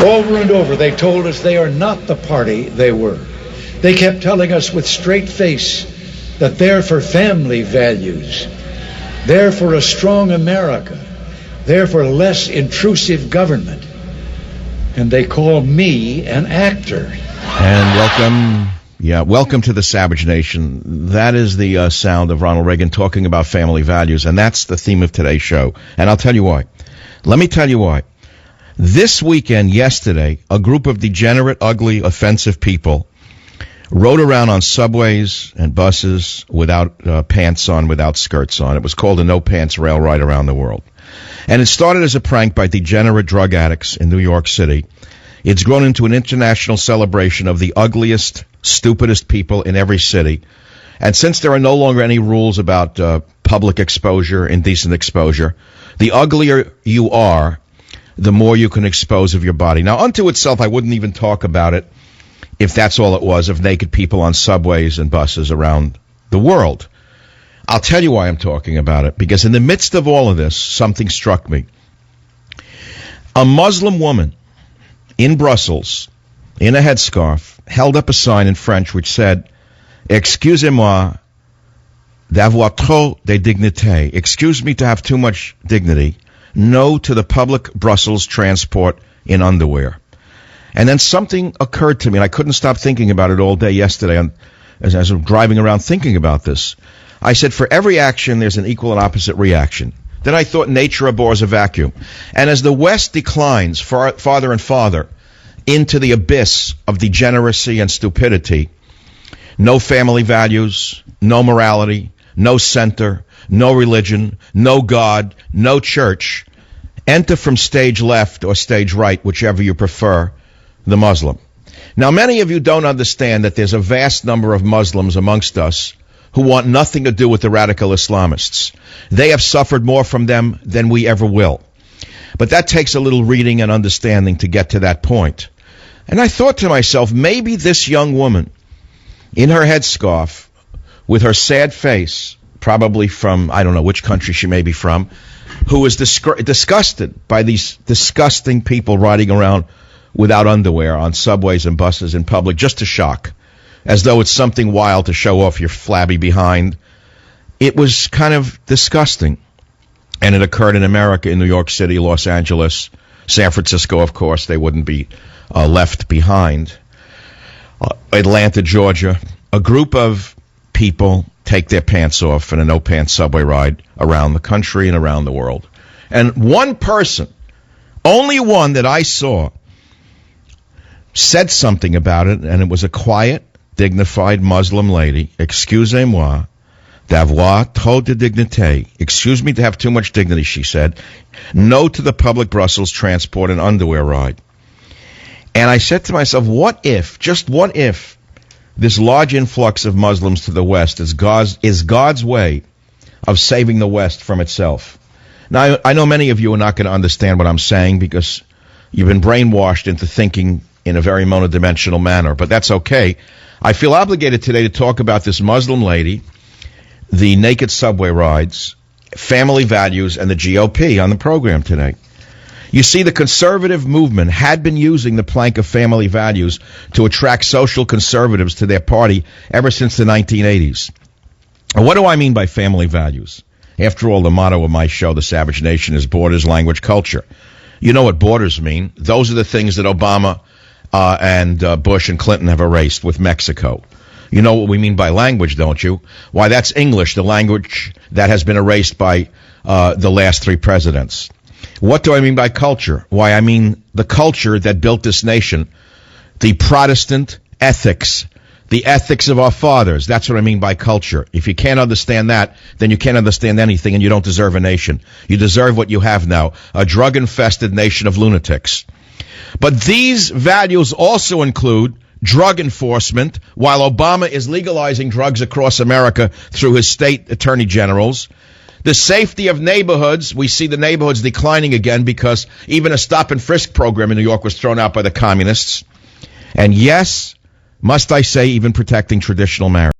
Over and over, they told us they are not the party they were. They kept telling us with straight face that they're for family values. They're for a strong America. They're for less intrusive government. And they call me an actor. And welcome to the Savage Nation. That is the sound of Ronald Reagan talking about family values, and that's the theme of today's show. And I'll tell you why. Let me tell you why. This weekend, yesterday, a group of degenerate, ugly, offensive people rode around on subways and buses without pants on, without skirts on. It was called a no-pants rail ride around the world. And it started as a prank by degenerate drug addicts in New York City. It's grown into an international celebration of the ugliest, stupidest people in every city. And since there are no longer any rules about public exposure, indecent exposure, the uglier you are, the more you can expose of your body. Now, unto itself, I wouldn't even talk about it if that's all it was, of naked people on subways and buses around the world. I'll tell you why I'm talking about it, because in the midst of all of this, something struck me. A Muslim woman in Brussels, in a headscarf, held up a sign in French which said, "Excusez-moi d'avoir trop de dignité." Excuse me to have too much dignity. No to the public Brussels transport in underwear. And then something occurred to me, and I couldn't stop thinking about it all day yesterday as I was driving around thinking about this. I said, for every action, there's an equal and opposite reaction. Then I thought nature abhors a vacuum. And as the West declines farther and farther into the abyss of degeneracy and stupidity, no family values, no morality, no center, no religion, no God, no church, enter from stage left or stage right, whichever you prefer, the Muslim. Now, many of you don't understand that there's a vast number of Muslims amongst us who want nothing to do with the radical Islamists. They have suffered more from them than we ever will. But that takes a little reading and understanding to get to that point. And I thought to myself, maybe this young woman in her headscarf with her sad face, probably from, I don't know which country she may be from, who was disgusted by these disgusting people riding around without underwear on subways and buses in public, just to shock, as though it's something wild to show off your flabby behind. It was kind of disgusting. And it occurred in America, in New York City, Los Angeles, San Francisco, of course, they wouldn't be left behind. Atlanta, Georgia, a group of people take their pants off in a no-pants subway ride around the country and around the world. And one person, only one that I saw, said something about it, and it was a quiet, dignified Muslim lady. Excusez-moi d'avoir trop de dignité. Excuse me to have too much dignity, she said. No to the public Brussels transport and underwear ride. And I said to myself, what if, just what if, this large influx of Muslims to the West is God's way of saving the West from itself? Now, I know many of you are not going to understand what I'm saying because you've been brainwashed into thinking in a very monodimensional manner, but that's okay. I feel obligated today to talk about this Muslim lady, the naked subway rides, family values, and the GOP on the program today. You see, the conservative movement had been using the plank of family values to attract social conservatives to their party ever since the 1980s. And what do I mean by family values? After all, the motto of my show, The Savage Nation, is borders, language, culture. You know what borders mean. Those are the things that Obama and Bush and Clinton have erased with Mexico. You know what we mean by language, don't you? Why, that's English, the language that has been erased by the last three presidents. What do I mean by culture? Why, I mean the culture that built this nation, the Protestant ethics, the ethics of our fathers. That's what I mean by culture. If you can't understand that, then you can't understand anything, and you don't deserve a nation. You deserve what you have now, a drug-infested nation of lunatics. But these values also include drug enforcement, while Obama is legalizing drugs across America through his state attorney generals. The safety of neighborhoods. We see the neighborhoods declining again because even a stop-and-frisk program in New York was thrown out by the communists. And yes, must I say, even protecting traditional marriage.